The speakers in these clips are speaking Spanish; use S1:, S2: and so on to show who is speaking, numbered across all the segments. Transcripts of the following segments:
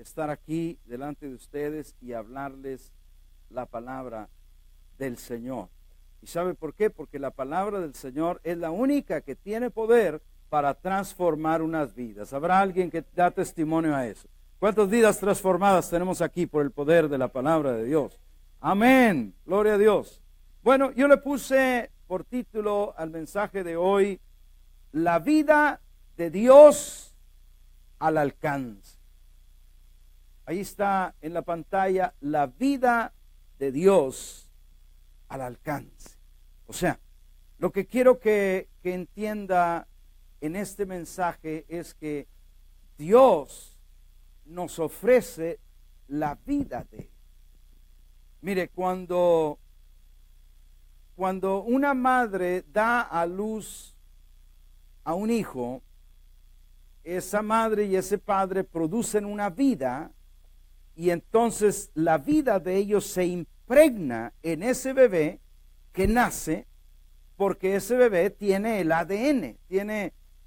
S1: estar aquí delante de ustedes y hablarles la palabra del Señor. ¿Y sabe por qué? Porque la palabra del Señor es la única que tiene poder para transformar unas vidas. ¿Habrá alguien que da testimonio a eso? ¿Cuántas vidas transformadas tenemos aquí por el poder de la palabra de Dios? Amén, gloria a Dios. Bueno, yo le puse por título al mensaje de hoy, la vida de Dios al alcance. Ahí está en la pantalla, la vida de Dios al alcance. O sea, lo que quiero que entienda en este mensaje es que Dios nos ofrece la vida de Él. Mire, cuando una madre da a luz a un hijo, esa madre y ese padre producen una vida y entonces la vida de ellos se impregna en ese bebé que nace, porque ese bebé tiene el ADN,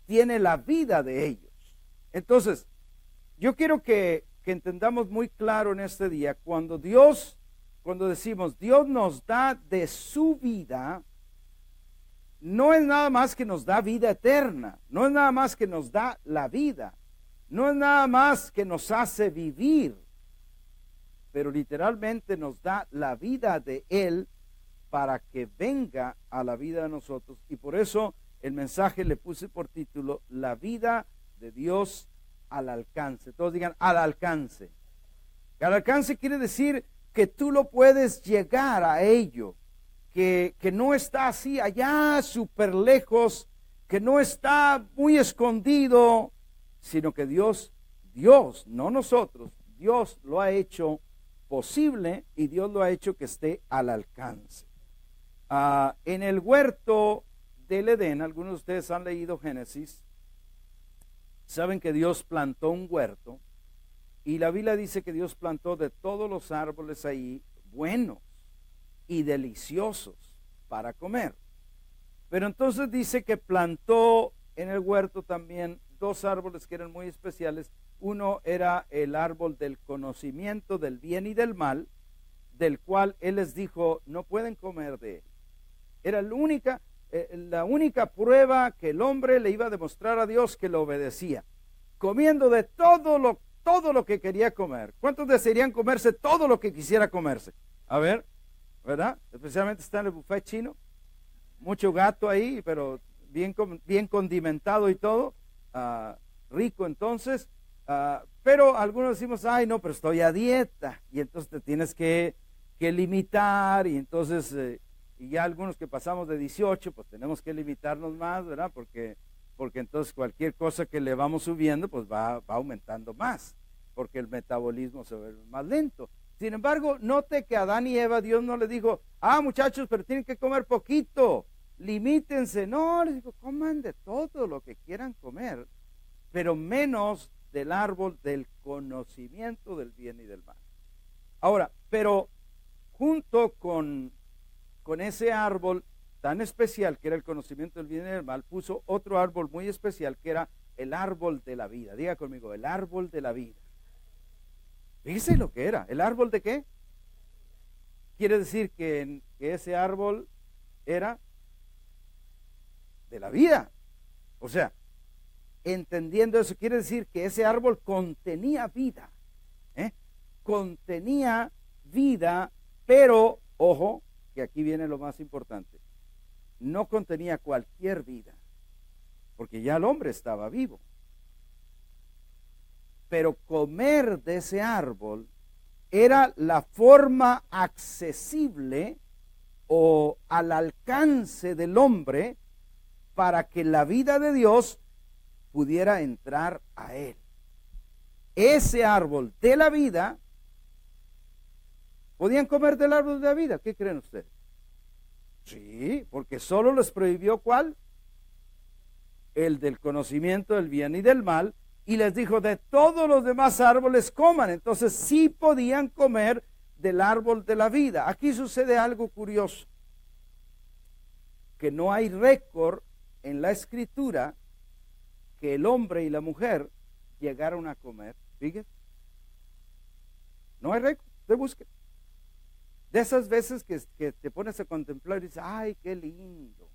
S1: tiene la vida de ellos. Entonces, yo quiero que entendamos muy claro en este día, cuando decimos Dios nos da de su vida, no es nada más que nos da vida eterna, no es nada más que nos da la vida, no es nada más que nos hace vivir, pero literalmente nos da la vida de Él para que venga a la vida de nosotros. Y por eso el mensaje le puse por título, la vida de Dios al alcance. Todos digan, al alcance. Al alcance quiere decir que tú lo puedes llegar a ello, que no está así allá súper lejos, que no está muy escondido, sino que Dios, no nosotros, Dios lo ha hecho posible y Dios lo ha hecho que esté al alcance. En el huerto del Edén, algunos de ustedes han leído Génesis, saben que Dios plantó un huerto y la Biblia dice que Dios plantó de todos los árboles ahí buenos y deliciosos para comer. Pero entonces dice que plantó en el huerto también dos árboles que eran muy especiales. Uno era el árbol del conocimiento del bien y del mal, del cual Él les dijo, no pueden comer de él. Era la única prueba que el hombre le iba a demostrar a Dios que lo obedecía, comiendo de todo lo que quería comer. ¿Cuántos desearían comerse todo lo que quisiera comerse? A ver, ¿verdad? Especialmente está en el buffet chino, mucho gato ahí, pero bien condimentado y todo, rico entonces, pero algunos decimos, ay no, pero estoy a dieta, y entonces te tienes que limitar, y entonces, y ya algunos que pasamos de 18, pues tenemos que limitarnos más, ¿verdad? Porque entonces cualquier cosa que le vamos subiendo, pues va aumentando más, porque el metabolismo se vuelve más lento. Sin embargo, note que a Adán y Eva Dios no les dijo, muchachos, pero tienen que comer poquito, limítense. No, les dijo, coman de todo lo que quieran comer, pero menos del árbol del conocimiento del bien y del mal. Ahora, pero junto con ese árbol tan especial que era el conocimiento del bien y del mal, puso otro árbol muy especial que era el árbol de la vida. Diga conmigo, el árbol de la vida. Fíjese lo que era, ¿el árbol de qué? Quiere decir que ese árbol era de la vida. O sea, entendiendo eso, quiere decir que ese árbol contenía vida. Contenía vida, pero, ojo, que aquí viene lo más importante, no contenía cualquier vida, porque ya el hombre estaba vivo. Pero comer de ese árbol era la forma accesible o al alcance del hombre para que la vida de Dios pudiera entrar a él. Ese árbol de la vida, ¿podían comer del árbol de la vida? ¿Qué creen ustedes? Sí, porque solo les prohibió ¿cuál? El del conocimiento del bien y del mal, y les dijo de todos los demás árboles coman. Entonces sí podían comer del árbol de la vida. Aquí sucede algo curioso, que no hay récord en la escritura que el hombre y la mujer llegaron a comer. Fíjense, No hay récord, usted busque. De esas veces que te pones a contemplar y dices, ay, qué lindo.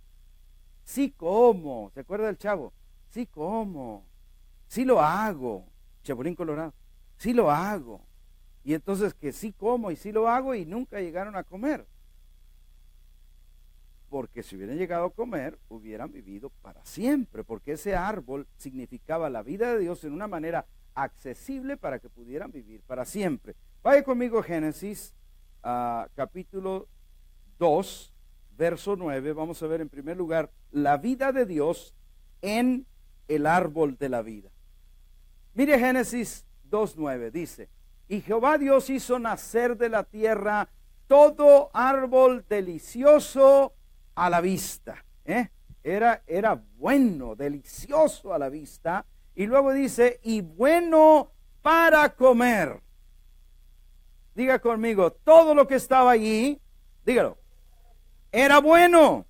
S1: Sí como, ¿se acuerda del chavo? Sí como, sí lo hago, Chapulín Colorado, sí lo hago. Y entonces que sí como y sí lo hago y nunca llegaron a comer. Porque si hubieran llegado a comer, hubieran vivido para siempre, porque ese árbol significaba la vida de Dios en una manera accesible para que pudieran vivir para siempre. Vaya conmigo a Génesis, capítulo 2, verso 9. Vamos a ver en primer lugar la vida de Dios en el árbol de la vida. Mire Génesis 2:9, dice, y Jehová Dios hizo nacer de la tierra todo árbol delicioso a la vista. Era bueno, delicioso a la vista. Y luego dice, y bueno para comer. Diga conmigo, todo lo que estaba allí, dígalo, era bueno.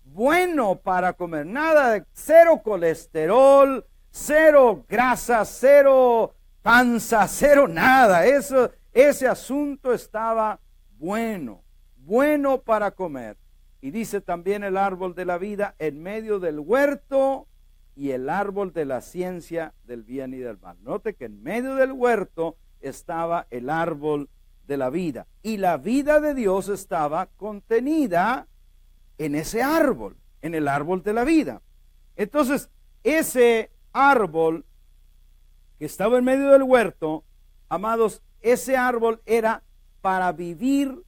S1: Bueno para comer. Nada de cero colesterol, cero grasa, cero panza, cero nada. Ese asunto estaba bueno. Bueno para comer. Y dice también el árbol de la vida en medio del huerto y el árbol de la ciencia del bien y del mal. Note que en medio del huerto estaba el árbol de la vida. Y la vida de Dios estaba contenida en ese árbol, en el árbol de la vida. Entonces, ese árbol que estaba en medio del huerto, amados, ese árbol era para vivir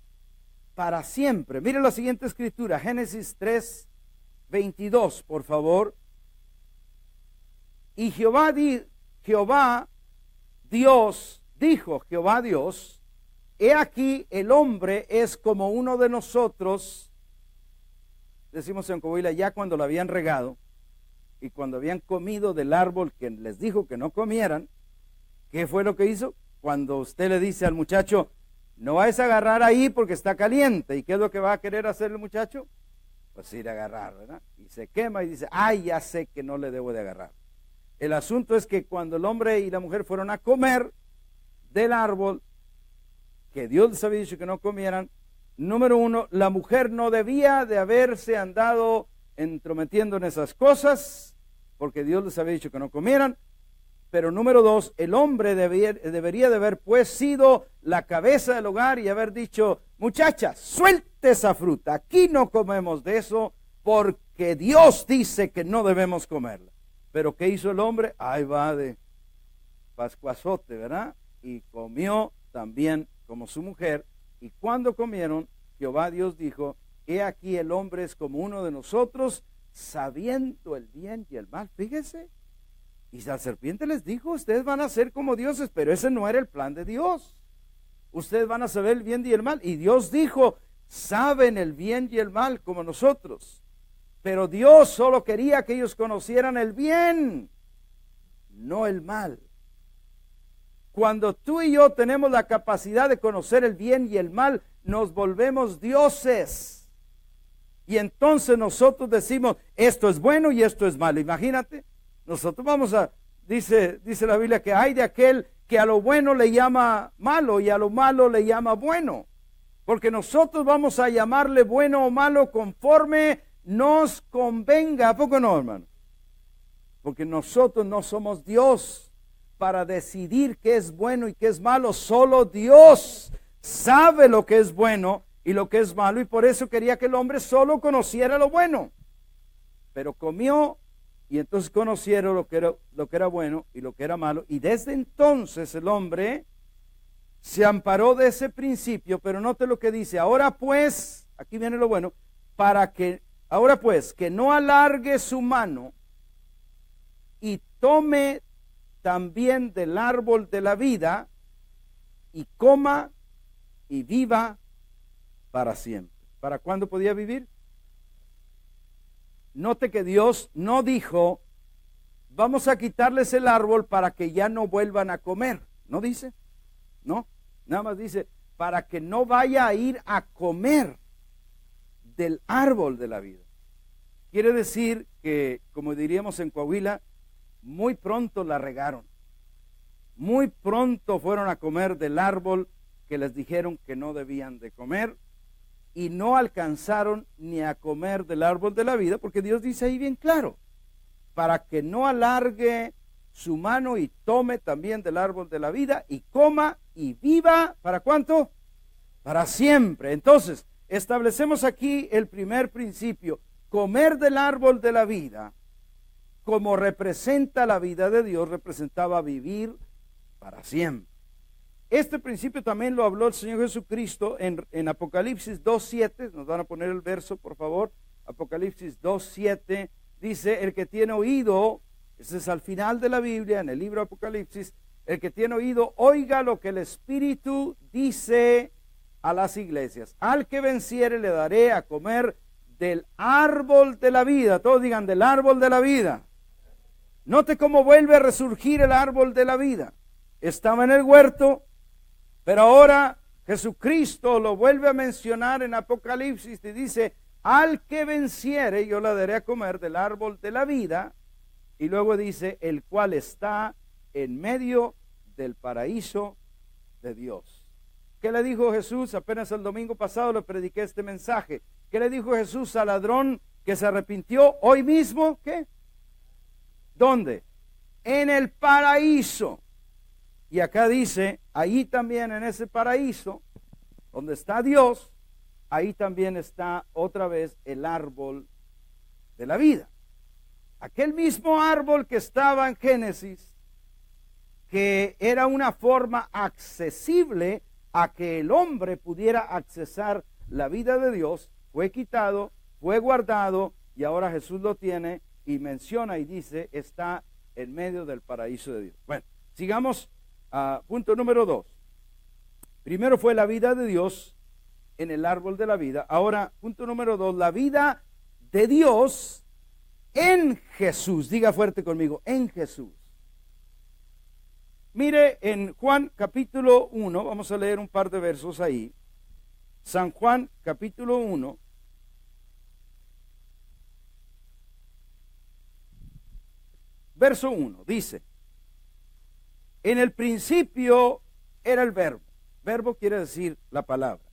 S1: para siempre. Mire la siguiente escritura, Génesis 3:22, por favor. Y Jehová Dios, dijo Jehová Dios, he aquí el hombre es como uno de nosotros. Decimos en Coahuila, ya cuando lo habían regado y cuando habían comido del árbol que les dijo que no comieran, ¿qué fue lo que hizo? Cuando usted le dice al muchacho, no vayas a agarrar ahí porque está caliente. ¿Y qué es lo que va a querer hacer el muchacho? Pues ir a agarrar, ¿verdad? Y se quema y dice, ay, ya sé que no le debo de agarrar. El asunto es que cuando el hombre y la mujer fueron a comer del árbol que Dios les había dicho que no comieran, número uno, la mujer no debía de haberse andado entrometiendo en esas cosas, porque Dios les había dicho que no comieran. Pero número dos, el hombre debería de haber pues sido la cabeza del hogar y haber dicho, muchachas, suelte esa fruta, aquí no comemos de eso porque Dios dice que no debemos comerla. Pero ¿qué hizo el hombre? Ahí va de pascuazote, ¿verdad? Y comió también como su mujer. Y cuando comieron, Jehová Dios dijo, he aquí el hombre es como uno de nosotros, sabiendo el bien y el mal. Fíjese. Y la serpiente les dijo, ustedes van a ser como dioses, pero ese no era el plan de Dios. Ustedes van a saber el bien y el mal. Y Dios dijo, saben el bien y el mal como nosotros. Pero Dios solo quería que ellos conocieran el bien, no el mal. Cuando tú y yo tenemos la capacidad de conocer el bien y el mal, nos volvemos dioses. Y entonces nosotros decimos, esto es bueno y esto es malo. Imagínate. Nosotros dice la Biblia que hay de aquel que a lo bueno le llama malo y a lo malo le llama bueno. Porque nosotros vamos a llamarle bueno o malo conforme nos convenga. ¿A poco no, hermano? Porque nosotros no somos Dios para decidir qué es bueno y qué es malo. Solo Dios sabe lo que es bueno y lo que es malo. Y por eso quería que el hombre solo conociera lo bueno. Pero comió. Y entonces conocieron lo que era bueno y lo que era malo. Y desde entonces el hombre se amparó de ese principio. Pero note lo que dice. Ahora pues, aquí viene lo bueno. Ahora pues, que no alargue su mano y tome también del árbol de la vida y coma y viva para siempre. ¿Para cuándo podía vivir? Note que Dios no dijo, vamos a quitarles el árbol para que ya no vuelvan a comer. ¿No dice? No, nada más dice, para que no vaya a ir a comer del árbol de la vida. Quiere decir que, como diríamos en Coahuila, muy pronto la regaron. muy pronto fueron a comer del árbol que les dijeron que no debían de comer y no alcanzaron ni a comer del árbol de la vida, porque Dios dice ahí bien claro, para que no alargue su mano y tome también del árbol de la vida y coma y viva, ¿para cuánto? Para siempre. Entonces, establecemos aquí el primer principio, comer del árbol de la vida, como representa la vida de Dios, representaba vivir para siempre. Este principio también lo habló el Señor Jesucristo en Apocalipsis 2:7, nos van a poner el verso por favor, Apocalipsis 2:7, dice, el que tiene oído, ese es al final de la Biblia, en el libro de Apocalipsis, el que tiene oído, oiga lo que el Espíritu dice a las iglesias. Al que venciere le daré a comer del árbol de la vida. Todos digan, del árbol de la vida. Note cómo vuelve a resurgir el árbol de la vida. Estaba en el huerto, pero ahora Jesucristo lo vuelve a mencionar en Apocalipsis y dice, al que venciere yo le daré a comer del árbol de la vida. Y luego dice, el cual está en medio del paraíso de Dios. ¿Qué le dijo Jesús? Apenas el domingo pasado le prediqué este mensaje. ¿Qué le dijo Jesús al ladrón que se arrepintió hoy mismo? ¿Qué? ¿Dónde? En el paraíso. Y acá dice, ahí también en ese paraíso, donde está Dios, ahí también está otra vez el árbol de la vida. Aquel mismo árbol que estaba en Génesis, que era una forma accesible a que el hombre pudiera accesar la vida de Dios, fue quitado, fue guardado y ahora Jesús lo tiene y menciona y dice, está en medio del paraíso de Dios. Bueno, sigamos a punto número 2. Primero fue la vida de Dios en el árbol de la vida. Ahora, punto número 2, la vida de Dios en Jesús. Diga fuerte conmigo, en Jesús. Mire en Juan capítulo 1, vamos a leer un par de versos ahí. San Juan capítulo 1. Verso 1 dice, en el principio era el verbo. Verbo quiere decir la palabra.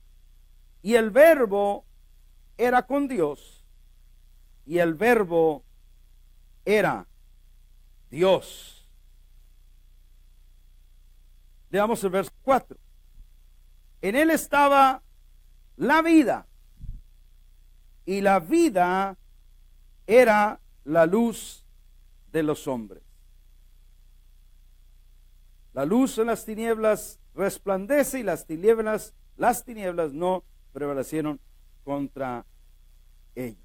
S1: Y el verbo era con Dios. Y el verbo era Dios. Leamos el verso 4. En él estaba la vida. Y la vida era la luz de los hombres. La luz en las tinieblas resplandece y las tinieblas no prevalecieron contra ella.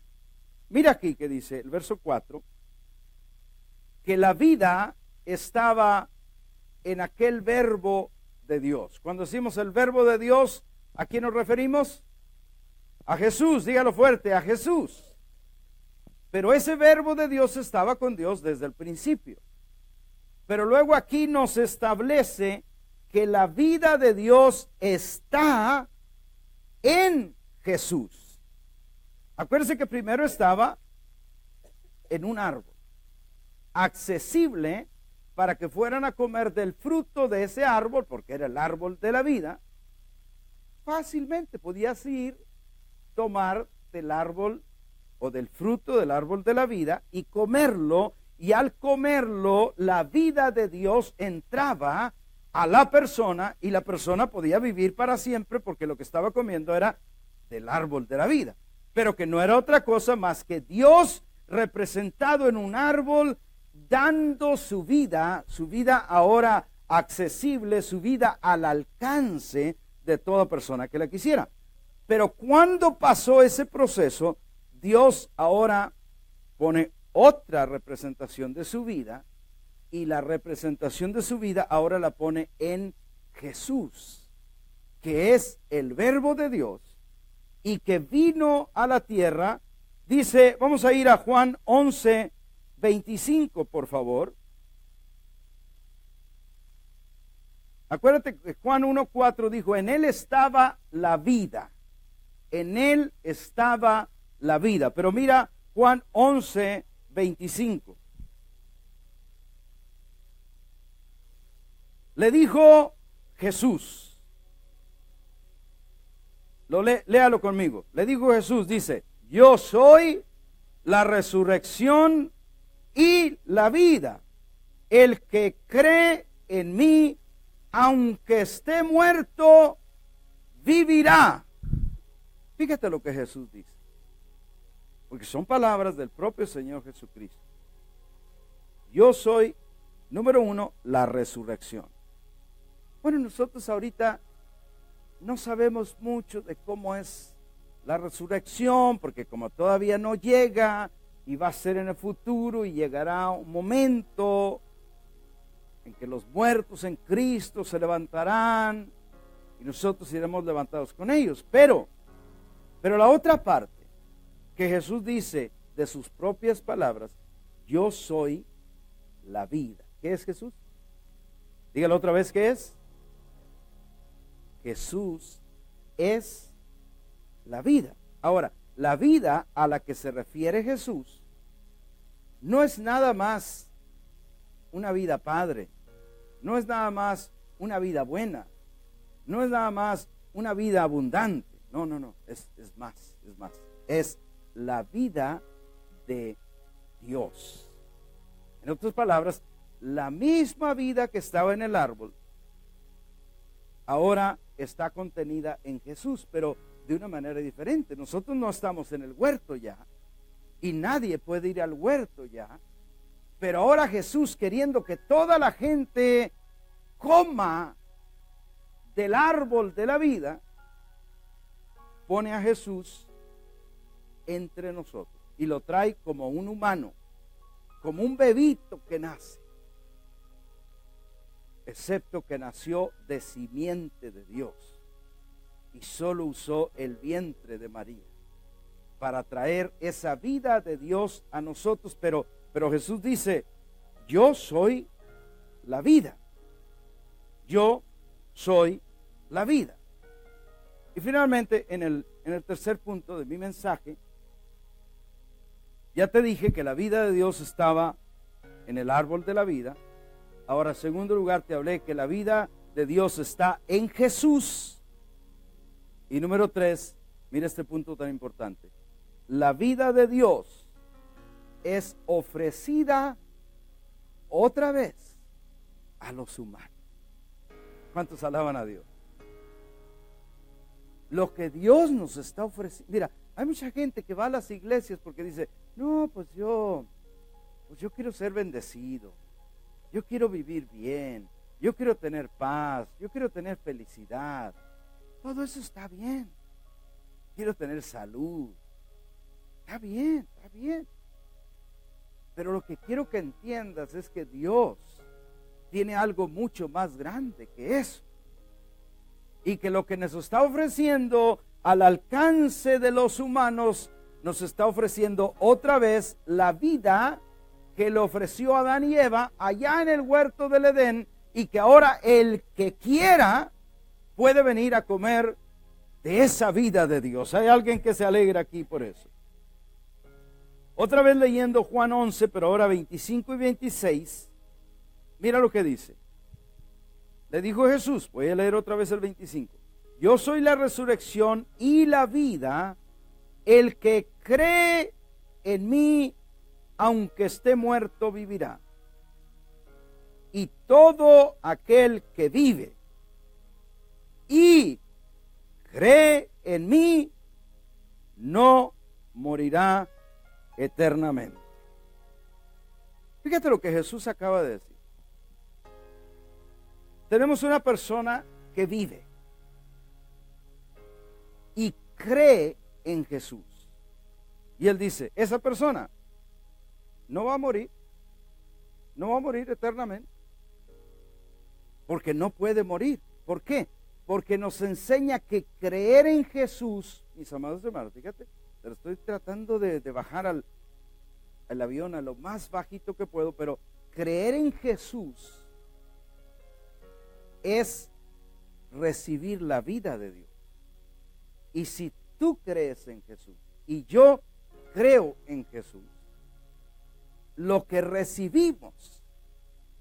S1: Mira aquí que dice el verso 4, que la vida estaba en aquel verbo de Dios. Cuando decimos el verbo de Dios, ¿a quién nos referimos? A Jesús, dígalo fuerte, a Jesús. Pero ese verbo de Dios estaba con Dios desde el principio. Pero luego aquí nos establece que la vida de Dios está en Jesús. Acuérdense que primero estaba en un árbol, accesible para que fueran a comer del fruto de ese árbol, porque era el árbol de la vida. Fácilmente podías ir, tomar del árbol o del fruto del árbol de la vida y comerlo, y al comerlo la vida de Dios entraba a la persona y la persona podía vivir para siempre porque lo que estaba comiendo era del árbol de la vida, pero que no era otra cosa más que Dios representado en un árbol, dando su vida ahora accesible, su vida al alcance de toda persona que la quisiera. Pero cuando pasó ese proceso, Dios ahora pone otra representación de su vida, y la representación de su vida ahora la pone en Jesús, que es el verbo de Dios y que vino a la tierra. Dice, vamos a ir a Juan 11:25, por favor. Acuérdate que Juan 1:4 dijo, en él estaba la vida. En él estaba la vida. Pero mira Juan 11:25. Le dijo Jesús. Léalo conmigo. Le dijo Jesús, dice, yo soy la resurrección y la vida. El que cree en mí, aunque esté muerto, vivirá. Fíjate lo que Jesús dice, porque son palabras del propio Señor Jesucristo. Yo soy, número uno, la resurrección. Bueno, nosotros ahorita no sabemos mucho de cómo es la resurrección, porque como todavía no llega y va a ser en el futuro y llegará un momento en que los muertos en Cristo se levantarán y nosotros iremos levantados con ellos. Pero la otra parte que Jesús dice de sus propias palabras, yo soy la vida. ¿Qué es Jesús? Dígalo otra vez, ¿qué es? Jesús es la vida. Ahora, la vida a la que se refiere Jesús no es nada más una vida padre, no es nada más una vida buena, no es nada más una vida abundante. No, es más. Es la vida de Dios. En otras palabras, la misma vida que estaba en el árbol, ahora está contenida en Jesús, pero de una manera diferente. Nosotros no estamos en el huerto ya, y nadie puede ir al huerto ya, pero ahora Jesús, queriendo que toda la gente coma del árbol de la vida, pone a Jesús entre nosotros y lo trae como un humano, como un bebito que nace, excepto que nació de simiente de Dios y solo usó el vientre de María para traer esa vida de Dios a nosotros. Pero Jesús dice, yo soy la vida, yo soy la vida. Y finalmente, en el tercer punto de mi mensaje, ya te dije que la vida de Dios estaba en el árbol de la vida. Ahora, en segundo lugar, te hablé que la vida de Dios está en Jesús. Y número 3, mira este punto tan importante. La vida de Dios es ofrecida otra vez a los humanos. ¿Cuántos alaban a Dios? Lo que Dios nos está ofreciendo. Mira, hay mucha gente que va a las iglesias porque dice, no, pues yo quiero ser bendecido, yo quiero vivir bien, yo quiero tener paz, yo quiero tener felicidad. Todo eso está bien. Quiero tener salud. Está bien. Pero lo que quiero que entiendas es que Dios tiene algo mucho más grande que eso. Y que lo que nos está ofreciendo al alcance de los humanos, nos está ofreciendo otra vez la vida que le ofreció a Adán y Eva allá en el huerto del Edén, y que ahora el que quiera puede venir a comer de esa vida de Dios. Hay alguien que se alegra aquí por eso. Otra vez leyendo Juan 11, pero ahora 25 y 26, mira lo que dice. Le dijo Jesús, voy a leer otra vez el 25. Yo soy la resurrección y la vida. El que cree en mí, aunque esté muerto, vivirá. Y todo aquel que vive y cree en mí, no morirá eternamente. Fíjate lo que Jesús acaba de decir. Tenemos una persona que vive y cree en Jesús. Y él dice, esa persona no va a morir eternamente, porque no puede morir. ¿Por qué? Porque nos enseña que creer en Jesús, mis amados hermanos, fíjate, pero estoy tratando de bajar al avión a lo más bajito que puedo, pero creer en Jesús es recibir la vida de Dios. Y si tú crees en Jesús y yo creo en Jesús, lo que recibimos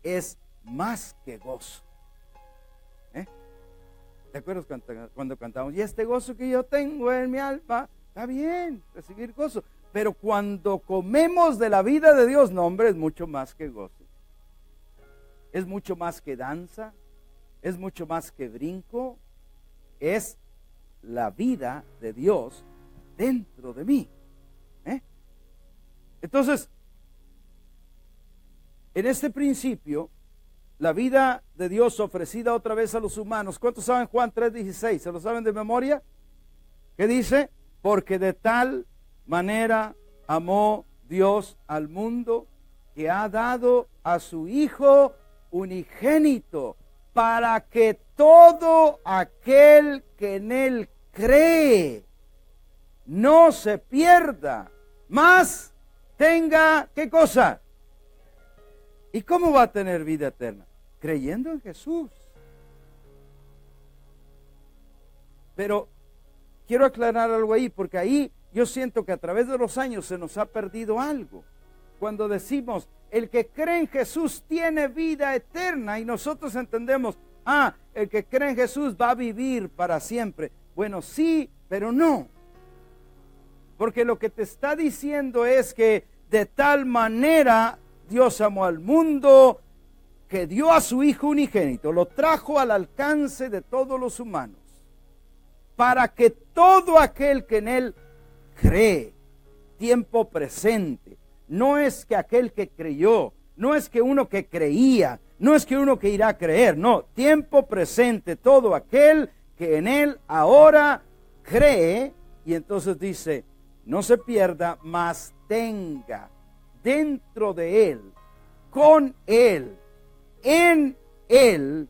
S1: es más que gozo, ¿Te acuerdas cuando cantamos? Y este gozo que yo tengo en mi alma, está bien, recibir gozo. Pero cuando comemos de la vida de Dios, no, hombre, es mucho más que gozo. Es mucho más que danza, es mucho más que brinco, es la vida de Dios dentro de mí. Entonces, en este principio, la vida de Dios ofrecida otra vez a los humanos. ¿Cuántos saben Juan 3:16? ¿Se lo saben de memoria? ¿Qué dice? Porque de tal manera amó Dios al mundo que ha dado a su Hijo unigénito, para que todo aquel que en Él cree no se pierda, mas tenga, ¿qué cosa? ¿Y cómo va a tener vida eterna? Creyendo en Jesús. Pero quiero aclarar algo ahí, porque ahí yo siento que a través de los años se nos ha perdido algo. Cuando decimos, el que cree en Jesús tiene vida eterna, y nosotros entendemos, el que cree en Jesús va a vivir para siempre. Bueno, sí, pero no. Porque lo que te está diciendo es que de tal manera Dios amó al mundo que dio a su Hijo unigénito, lo trajo al alcance de todos los humanos, para que todo aquel que en Él cree, tiempo presente, no es que aquel que creyó, no es que uno que creía, no es que uno que irá a creer, no, tiempo presente, todo aquel que en Él ahora cree, y entonces dice, no se pierda, mas tenga dentro de Él, con Él, en Él,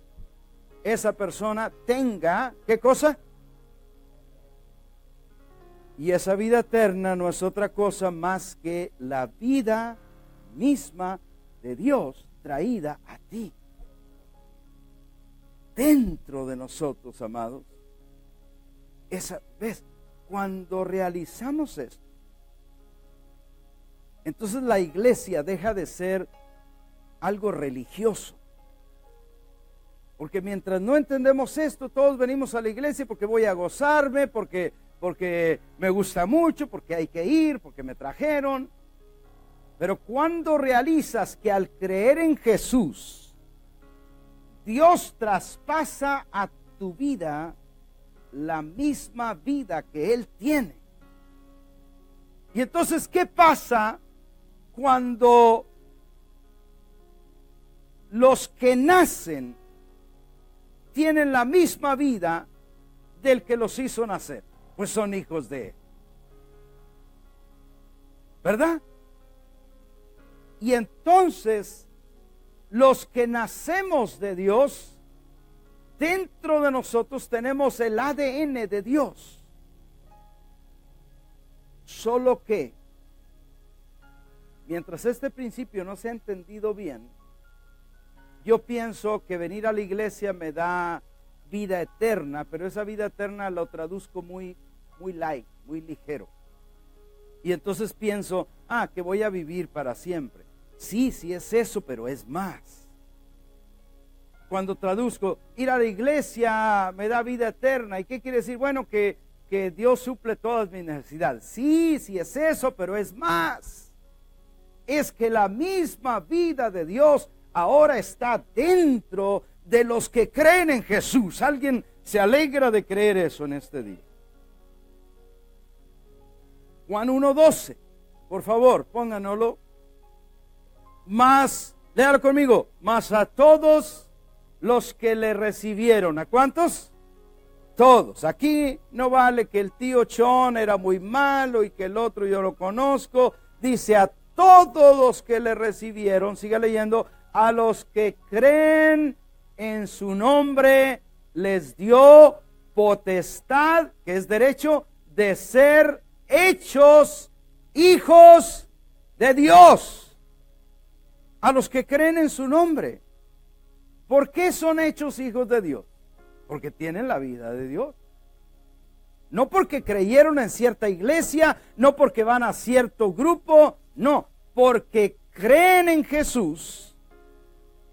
S1: esa persona tenga, ¿qué cosa? Y esa vida eterna no es otra cosa más que la vida misma de Dios traída a ti. Dentro de nosotros, amados. ¿Ves? Cuando realizamos esto, entonces la iglesia deja de ser algo religioso. Porque mientras no entendemos esto, todos venimos a la iglesia porque voy a gozarme, porque me gusta mucho, porque hay que ir, porque me trajeron. Pero cuando realizas que al creer en Jesús, Dios traspasa a tu vida la misma vida que Él tiene. Y entonces, ¿qué pasa cuando los que nacen tienen la misma vida del que los hizo nacer? Pues son hijos de Él, ¿verdad? Y entonces los que nacemos de Dios, dentro de nosotros tenemos el ADN de Dios. Solo que mientras este principio no se ha entendido bien, yo pienso que venir a la iglesia me da vida eterna, pero esa vida eterna lo traduzco muy light, muy ligero. Y entonces pienso, que voy a vivir para siempre. Sí es eso, pero es más. Cuando traduzco, ir a la iglesia me da vida eterna. ¿Y qué quiere decir? Bueno, que Dios suple todas mis necesidades. Sí es eso, pero es más. Es que la misma vida de Dios ahora está dentro de los que creen en Jesús. ¿Alguien se alegra de creer eso en este día? Juan 1:12, por favor, pónganlo. Más, léalo conmigo, más a todos los que le recibieron. ¿A cuántos? Todos. Aquí no vale que el tío Chon era muy malo y que el otro yo lo conozco. Dice a todos los que le recibieron, siga leyendo, a los que creen en su nombre les dio potestad, que es derecho, de ser hechos hijos de Dios. A los que creen en su nombre. ¿Por qué son hechos hijos de Dios? Porque tienen la vida de Dios. No porque creyeron en cierta iglesia, no porque van a cierto grupo, no, porque creen en Jesús,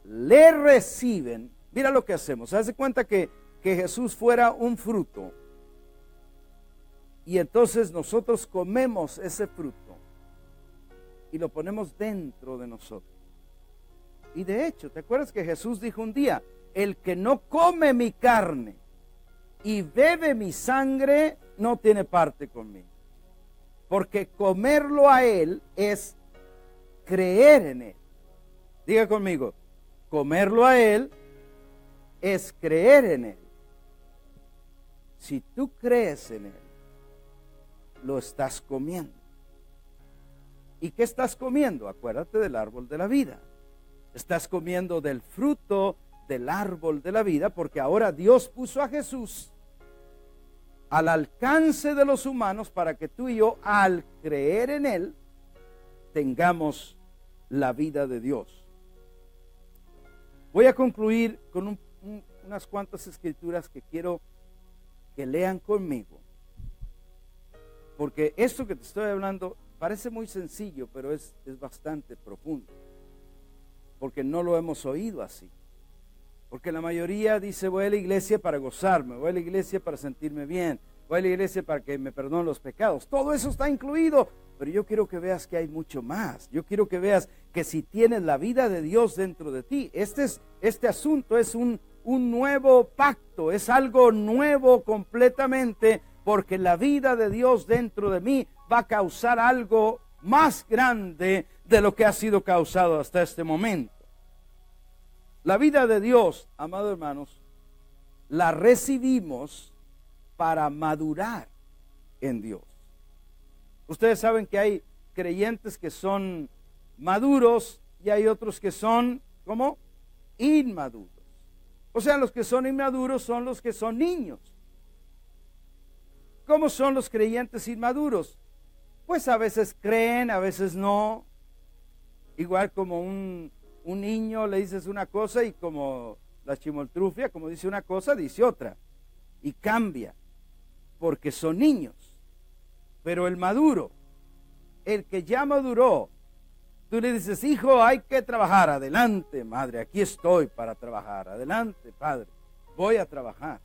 S1: le reciben. Mira lo que hacemos. Se hace cuenta que que Jesús fuera un fruto. Y entonces nosotros comemos ese fruto y lo ponemos dentro de nosotros. Y de hecho, ¿te acuerdas que Jesús dijo un día: el que no come mi carne y bebe mi sangre no tiene parte conmigo? Porque comerlo a Él es creer en Él. Diga conmigo, comerlo a Él es creer en Él. Si tú crees en Él, lo estás comiendo. ¿Y qué estás comiendo? Acuérdate del árbol de la vida. Estás comiendo del fruto del árbol de la vida, porque ahora Dios puso a Jesús al alcance de los humanos para que tú y yo, al creer en Él, tengamos la vida de Dios. Voy a concluir con unas cuantas escrituras que quiero que lean conmigo, porque esto que te estoy hablando parece muy sencillo, pero es bastante profundo, porque no lo hemos oído así. Porque la mayoría dice: voy a la iglesia para gozarme, voy a la iglesia para sentirme bien, voy a la iglesia para que me perdonen los pecados. Todo eso está incluido, pero yo quiero que veas que hay mucho más. Yo quiero que veas que si tienes la vida de Dios dentro de ti, este asunto es un nuevo pacto, es algo nuevo completamente, porque la vida de Dios dentro de mí va a causar algo más grande de lo que ha sido causado hasta este momento. La vida de Dios, amados hermanos, la recibimos para madurar en Dios. Ustedes saben que hay creyentes que son maduros y hay otros que son, ¿cómo? Inmaduros. O sea, los que son inmaduros son los que son niños. ¿Cómo son los creyentes inmaduros? Pues a veces creen, a veces no. Igual como un niño le dices una cosa y como la chimoltrufia, como dice una cosa, dice otra. Y cambia, porque son niños. Pero el maduro, el que ya maduró, tú le dices: hijo, hay que trabajar. Adelante, madre, aquí estoy para trabajar. Adelante, padre, voy a trabajar.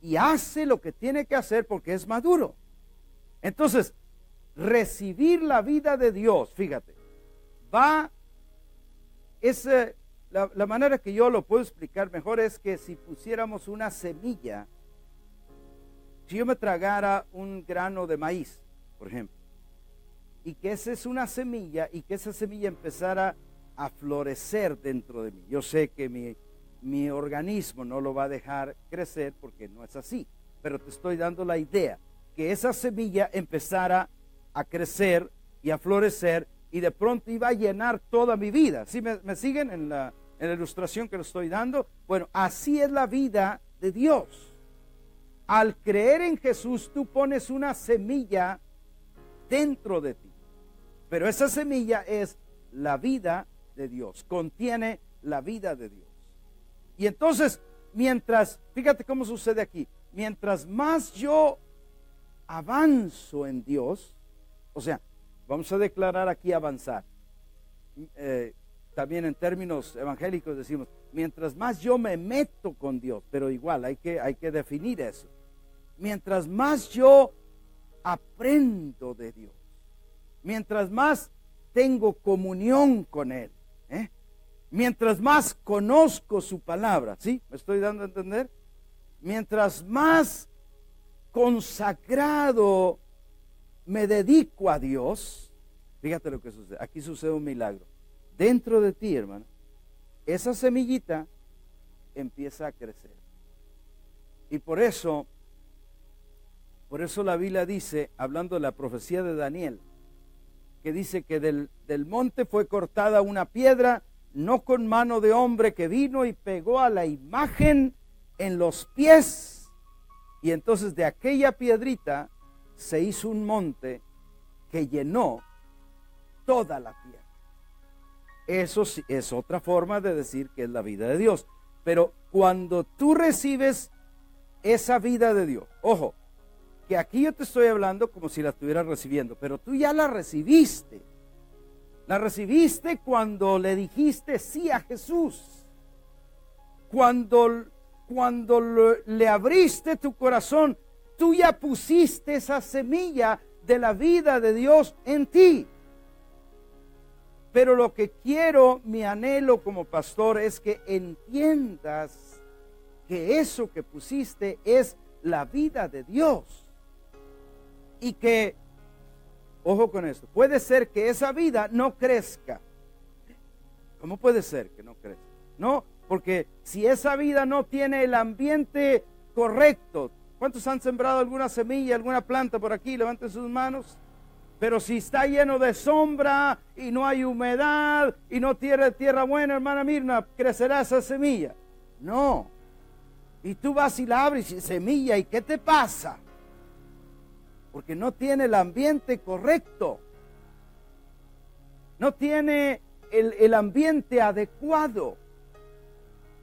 S1: Y hace lo que tiene que hacer porque es maduro. Entonces, recibir la vida de Dios, fíjate, la manera que yo lo puedo explicar mejor es que si pusiéramos una semilla, si yo me tragara un grano de maíz, por ejemplo, y que esa es una semilla, y que esa semilla empezara a florecer dentro de mí. Yo sé que mi organismo no lo va a dejar crecer porque no es así, pero te estoy dando la idea, que esa semilla empezara a crecer y a florecer, y de pronto iba a llenar toda mi vida. ¿Sí me siguen en la ilustración que les estoy dando? Bueno, así es la vida de Dios. Al creer en Jesús, tú pones una semilla dentro de ti, pero esa semilla es la vida de Dios, contiene la vida de Dios. Y entonces, fíjate cómo sucede aquí, mientras más yo avanzo en Dios, o sea, vamos a declarar aquí avanzar. También en términos evangélicos decimos, mientras más yo me meto con Dios, pero igual hay que definir eso. Mientras más yo aprendo de Dios, mientras más tengo comunión con Él, mientras más conozco su palabra, ¿sí? ¿Me estoy dando a entender? Mientras más consagrado me dedico a Dios, fíjate lo que sucede. Aquí sucede un milagro. Dentro de ti, hermano, esa semillita empieza a crecer. Y por eso la Biblia dice, hablando de la profecía de Daniel, que dice que del monte fue cortada una piedra, no con mano de hombre, que vino y pegó a la imagen en los pies. Y entonces de aquella piedrita se hizo un monte que llenó toda la tierra. Eso sí, es otra forma de decir que es la vida de Dios. Pero cuando tú recibes esa vida de Dios, ojo, que aquí yo te estoy hablando como si la estuvieras recibiendo, pero tú ya la recibiste. La recibiste cuando le dijiste sí a Jesús. Cuando cuando le abriste tu corazón, tú ya pusiste esa semilla de la vida de Dios en ti. Pero lo que quiero, mi anhelo como pastor, es que entiendas que eso que pusiste es la vida de Dios. Y que, ojo con esto, puede ser que esa vida no crezca. ¿Cómo puede ser que no crezca? No, porque si esa vida no tiene el ambiente correcto, ¿cuántos han sembrado alguna semilla, alguna planta por aquí? Levanten sus manos. Pero si está lleno de sombra y no hay humedad y no tiene tierra buena, hermana Mirna, ¿crecerá esa semilla? No. Y tú vas y la abres y semilla, ¿y qué te pasa? Porque no tiene el ambiente correcto. No tiene el ambiente adecuado.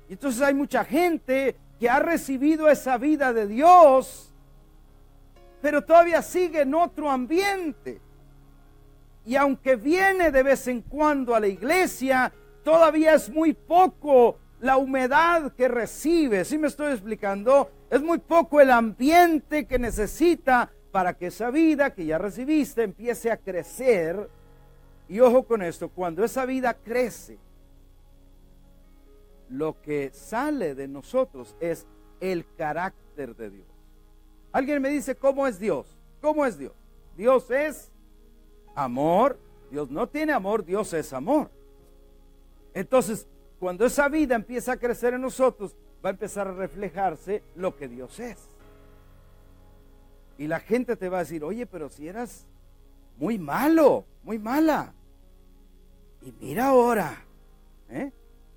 S1: Y entonces hay mucha gente que ha recibido esa vida de Dios, pero todavía sigue en otro ambiente. Y aunque viene de vez en cuando a la iglesia, todavía es muy poco la humedad que recibe. ¿Sí me estoy explicando? Es muy poco el ambiente que necesita para que esa vida que ya recibiste empiece a crecer. Y ojo con esto, cuando esa vida crece, lo que sale de nosotros es el carácter de Dios. Alguien me dice, ¿cómo es Dios? ¿Cómo es Dios? Dios es amor. Dios no tiene amor, Dios es amor. Entonces, cuando esa vida empieza a crecer en nosotros, va a empezar a reflejarse lo que Dios es. Y la gente te va a decir, oye, pero si eras muy malo, muy mala. Y mira ahora,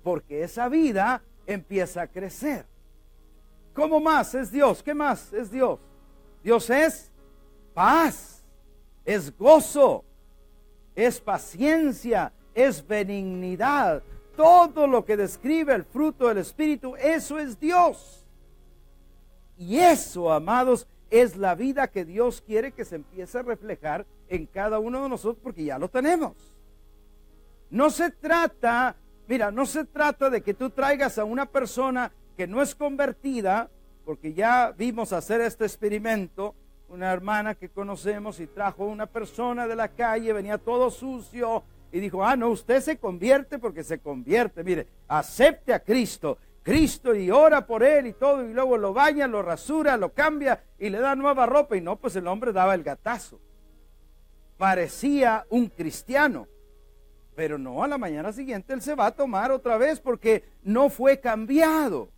S1: porque esa vida empieza a crecer. ¿Cómo más es Dios? ¿Qué más es Dios? Dios es paz, es gozo, es paciencia, es benignidad. Todo lo que describe el fruto del Espíritu, eso es Dios. Y eso, amados, es la vida que Dios quiere que se empiece a reflejar en cada uno de nosotros, porque ya lo tenemos. No se trata, mira, no se trata de que tú traigas a una persona que no es convertida, porque ya vimos hacer este experimento, una hermana que conocemos y trajo una persona de la calle, venía todo sucio y dijo, no, usted se convierte porque se convierte, mire, acepte a Cristo y ora por él y todo, y luego lo baña, lo rasura, lo cambia y le da nueva ropa. Y no, pues el hombre daba el gatazo, parecía un cristiano, pero no, a la mañana siguiente él se va a tomar otra vez porque no fue cambiado.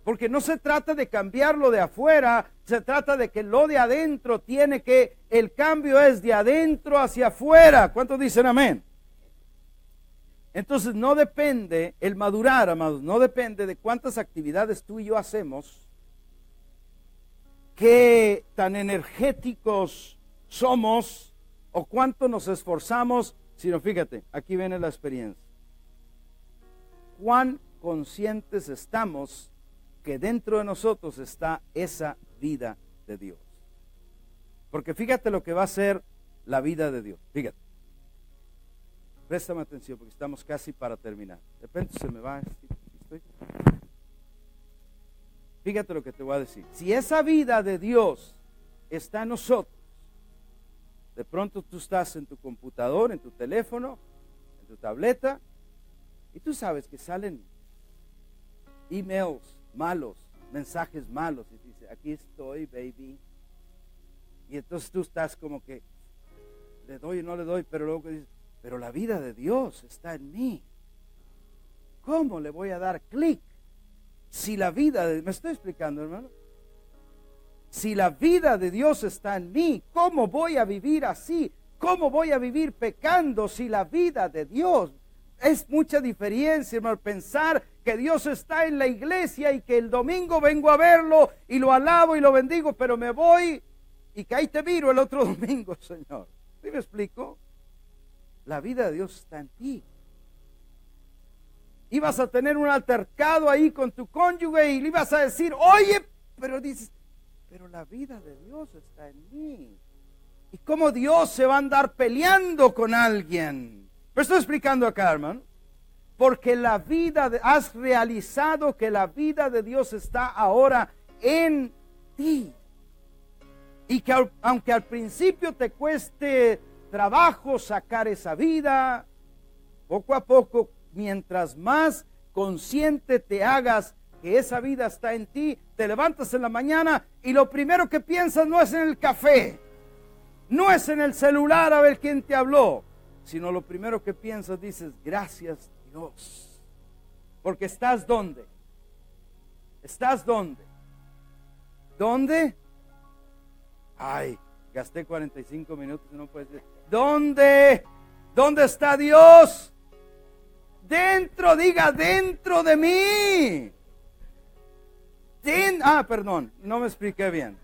S1: Porque no se trata de cambiarlo de afuera, se trata de que lo de adentro tiene que, el cambio es de adentro hacia afuera. ¿Cuántos dicen amén? Entonces no depende, el madurar, amados, no depende de cuántas actividades tú y yo hacemos, qué tan energéticos somos o cuánto nos esforzamos, sino fíjate, aquí viene la experiencia. Cuán conscientes estamos que dentro de nosotros está esa vida de Dios. Porque fíjate lo que va a ser la vida de Dios. Fíjate. Préstame atención porque estamos casi para terminar. De repente se me va. Fíjate lo que te voy a decir. Si esa vida de Dios está en nosotros, de pronto tú estás en tu computador, en tu teléfono, en tu tableta, y tú sabes que salen emails malos, mensajes malos, y dice, aquí estoy, baby. Y entonces tú estás como que, le doy o no le doy, pero luego dices, pero la vida de Dios está en mí. ¿Cómo le voy a dar clic? Si la vida de, ¿me estoy explicando, hermano? Si la vida de Dios está en mí, ¿cómo voy a vivir así? ¿Cómo voy a vivir pecando si la vida de Dios? Es mucha diferencia, hermano, pensar que Dios está en la iglesia y que el domingo vengo a verlo y lo alabo y lo bendigo, pero me voy y que ahí te miro el otro domingo, Señor. ¿Sí me explico? La vida de Dios está en ti. Ibas a tener un altercado ahí con tu cónyuge y le ibas a decir, oye, pero dices, pero la vida de Dios está en mí. ¿Y cómo Dios se va a andar peleando con alguien? ¿Me estoy explicando acá, hermano? porque has realizado que la vida de Dios está ahora en ti. Y que aunque al principio te cueste trabajo sacar esa vida, poco a poco, mientras más consciente te hagas que esa vida está en ti, te levantas en la mañana y lo primero que piensas no es en el café, no es en el celular a ver quién te habló, sino lo primero que piensas, dices, gracias Dios, porque estás ¿dónde? ¿Estás dónde? ¿Dónde? Ay, gasté 45 minutos y no puedes decir. ¿Dónde? ¿Dónde está Dios? Dentro, diga, dentro de mí. Perdón, no me expliqué bien.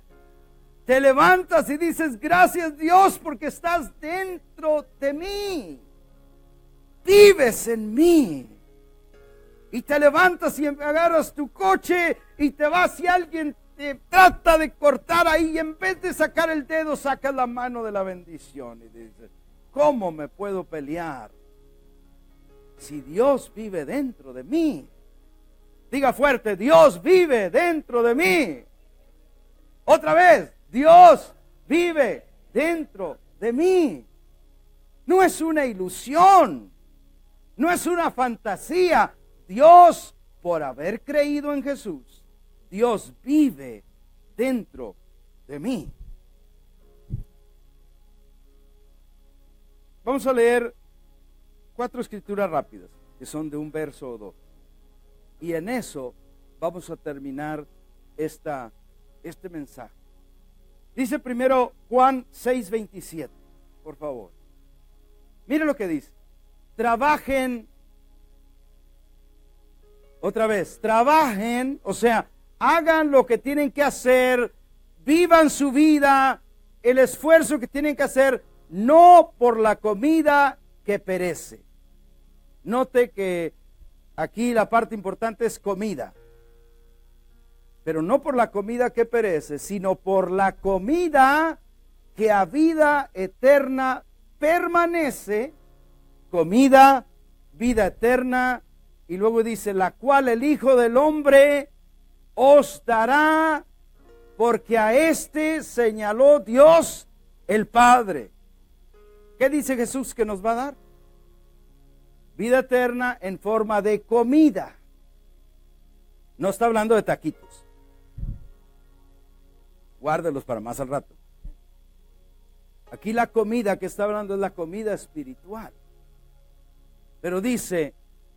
S1: Te levantas y dices, gracias Dios, porque estás dentro de mí. Vives en mí. Y te levantas y agarras tu coche y te vas y alguien te trata de cortar ahí y en vez de sacar el dedo, sacas la mano de la bendición y dices, ¿cómo me puedo pelear si Dios vive dentro de mí? Diga fuerte, Dios vive dentro de mí. Otra vez, Dios vive dentro de mí. No es una ilusión, no es una fantasía. Dios, por haber creído en Jesús, Dios vive dentro de mí. Vamos a leer 4 escrituras rápidas, que son de un verso o 2. Y en eso vamos a terminar este mensaje. Dice primero Juan 6:27, por favor. Mire lo que dice. Trabajen, otra vez, trabajen, o sea, hagan lo que tienen que hacer, vivan su vida, el esfuerzo que tienen que hacer, no por la comida que perece. Note que aquí la parte importante es comida, pero no por la comida que perece, sino por la comida que a vida eterna permanece, comida, vida eterna, y luego dice, la cual el Hijo del Hombre os dará, porque a este señaló Dios el Padre. ¿Qué dice Jesús que nos va a dar? Vida eterna en forma de comida. No está hablando de taquitos. Guárdelos para más al rato. Aquí la comida que está hablando es la comida espiritual. Pero dice,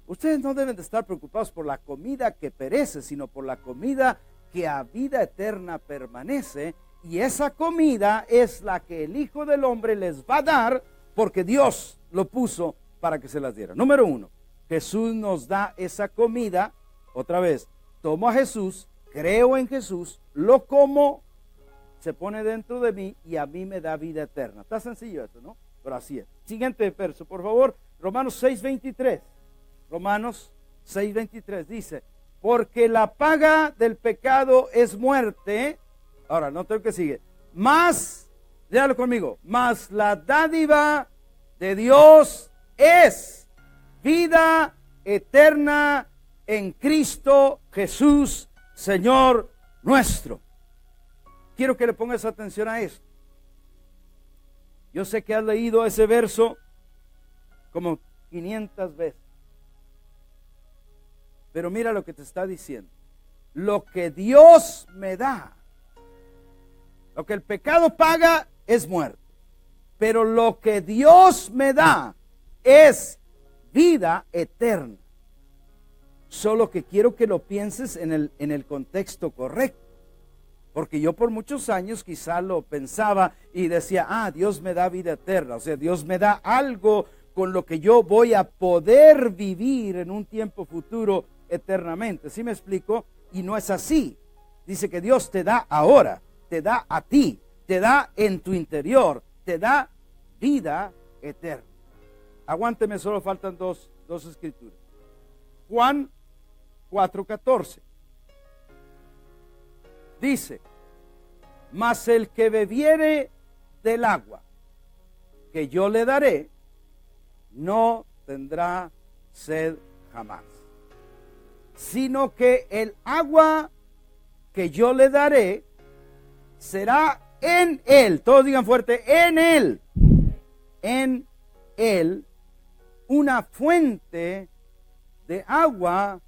S1: ustedes no deben de estar preocupados por la comida que perece, sino por la comida que a vida eterna permanece. Y esa comida es la que el Hijo del Hombre les va a dar, porque Dios lo puso para que se las diera. Número 1, Jesús nos da esa comida. Otra vez, tomo a Jesús, creo en Jesús, lo como, se pone dentro de mí y a mí me da vida eterna. Está sencillo eso, ¿no? Pero así es. Siguiente verso, por favor. Romanos 6:23. Romanos 6:23 dice, porque la paga del pecado es muerte. Ahora, no tengo que sigue. Más, léalo conmigo, más la dádiva de Dios es vida eterna en Cristo Jesús, Señor nuestro. Quiero que le pongas atención a esto. Yo sé que has leído ese verso como 500 veces. Pero mira lo que te está diciendo. Lo que Dios me da, lo que el pecado paga es muerte. Pero lo que Dios me da es vida eterna. Solo que quiero que lo pienses en el contexto correcto. Porque yo por muchos años quizá lo pensaba y decía, Dios me da vida eterna. O sea, Dios me da algo con lo que yo voy a poder vivir en un tiempo futuro eternamente. ¿Sí me explico? Y no es así. Dice que Dios te da ahora, te da a ti, te da en tu interior, te da vida eterna. Aguánteme, solo faltan dos escrituras. Juan 4:14. Dice, mas el que bebiere del agua que yo le daré, no tendrá sed jamás. Sino que el agua que yo le daré será en él. Todos digan fuerte, en él. En él, una fuente de agua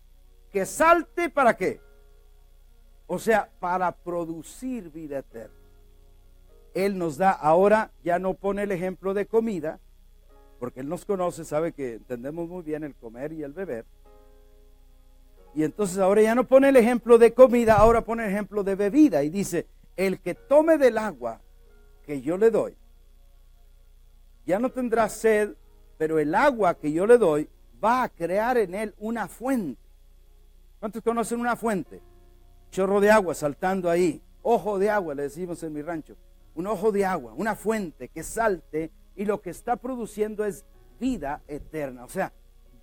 S1: que salte, ¿para qué? O sea, para producir vida eterna. Él nos da, ahora ya no pone el ejemplo de comida, porque Él nos conoce, sabe que entendemos muy bien el comer y el beber. Y entonces ahora ya no pone el ejemplo de comida, ahora pone el ejemplo de bebida. Y dice, el que tome del agua que yo le doy, ya no tendrá sed, pero el agua que yo le doy va a crear en él una fuente. ¿Cuántos conocen una fuente? Chorro de agua saltando ahí, ojo de agua le decimos en mi rancho, un ojo de agua, una fuente que salte y lo que está produciendo es vida eterna. O sea,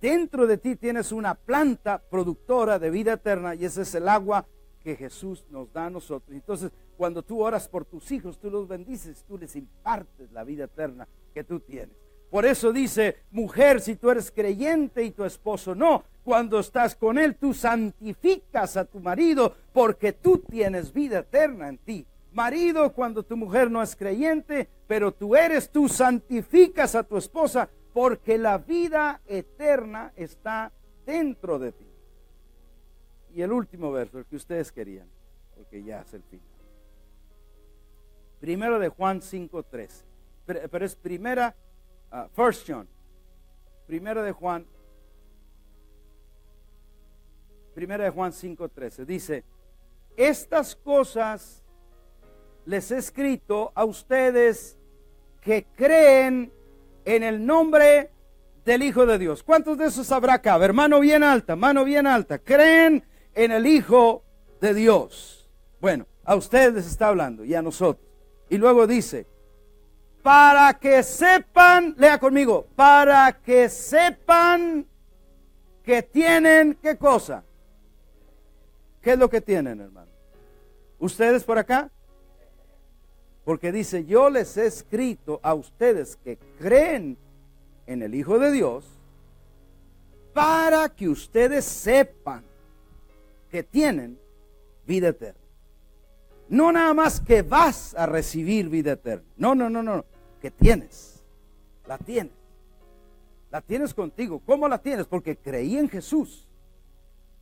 S1: dentro de ti tienes una planta productora de vida eterna y ese es el agua que Jesús nos da a nosotros. Entonces, cuando tú oras por tus hijos, tú los bendices, tú les impartes la vida eterna que tú tienes. Por eso dice, mujer, si tú eres creyente y tu esposo no, cuando estás con él, tú santificas a tu marido porque tú tienes vida eterna en ti. Marido, cuando tu mujer no es creyente, pero tú santificas a tu esposa porque la vida eterna está dentro de ti. Y el último verso, el que ustedes querían, porque ya es el final. Primero de Juan 5:13. Pero es primera, First John. Primera de Juan 5:13. Dice, estas cosas les he escrito a ustedes que creen en el nombre del Hijo de Dios. ¿Cuántos de esos habrá acá? A ver, mano bien alta. Creen en el Hijo de Dios. Bueno, a ustedes les está hablando y a nosotros. Y luego dice, para que sepan, lea conmigo, para que sepan que tienen, ¿qué cosa? ¿Qué es lo que tienen, hermano? ¿Ustedes por acá? Porque dice, yo les he escrito a ustedes que creen en el Hijo de Dios, para que ustedes sepan que tienen vida eterna. No nada más que vas a recibir vida eterna. No. Que tienes. La tienes. La tienes contigo. ¿Cómo la tienes? Porque creí en Jesús.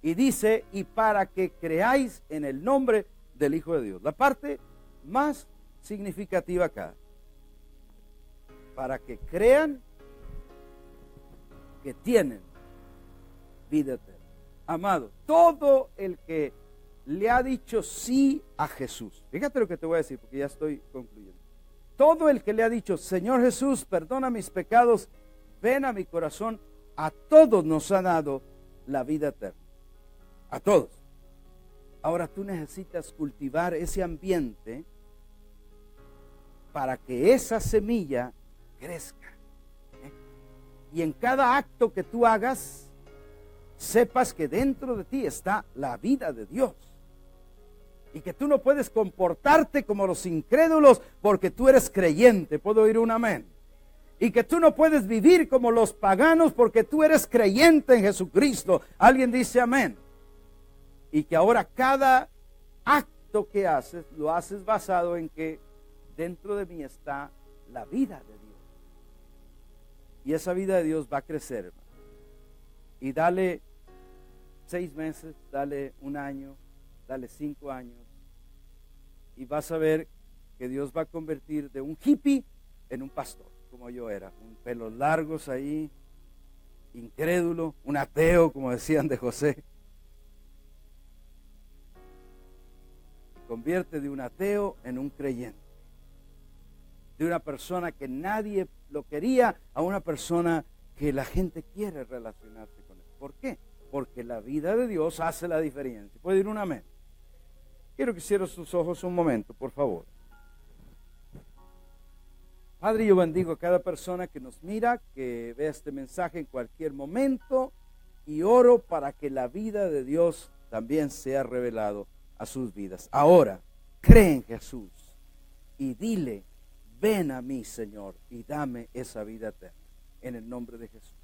S1: Y dice, y para que creáis en el nombre del Hijo de Dios. La parte más significativa acá. Para que crean que tienen vida eterna. Amado, todo el que le ha dicho sí a Jesús. Fíjate lo que te voy a decir porque ya estoy concluyendo. Todo el que le ha dicho, Señor Jesús, perdona mis pecados, ven a mi corazón, a todos nos ha dado la vida eterna. A todos. Ahora tú necesitas cultivar ese ambiente para que esa semilla crezca. Y en cada acto que tú hagas, sepas que dentro de ti está la vida de Dios. Y que tú no puedes comportarte como los incrédulos porque tú eres creyente. ¿Puedo oír un amén? Y que tú no puedes vivir como los paganos porque tú eres creyente en Jesucristo. ¿Alguien dice amén? Y que ahora cada acto que haces, lo haces basado en que dentro de mí está la vida de Dios. Y esa vida de Dios va a crecer, hermano. Y dale 6 meses, dale 1 año, dale 5 años. Y vas a ver que Dios va a convertir de un hippie en un pastor, como yo era. Un pelos largos ahí, incrédulo, un ateo, como decían de José. Y convierte de un ateo en un creyente. De una persona que nadie lo quería a una persona que la gente quiere relacionarse con él. ¿Por qué? Porque la vida de Dios hace la diferencia. ¿Puede ir un amén? Quiero que cierres sus ojos un momento, por favor. Padre, yo bendigo a cada persona que nos mira, que vea este mensaje en cualquier momento y oro para que la vida de Dios también sea revelado a sus vidas. Ahora, cree en Jesús y dile, ven a mí, Señor, y dame esa vida eterna. En el nombre de Jesús.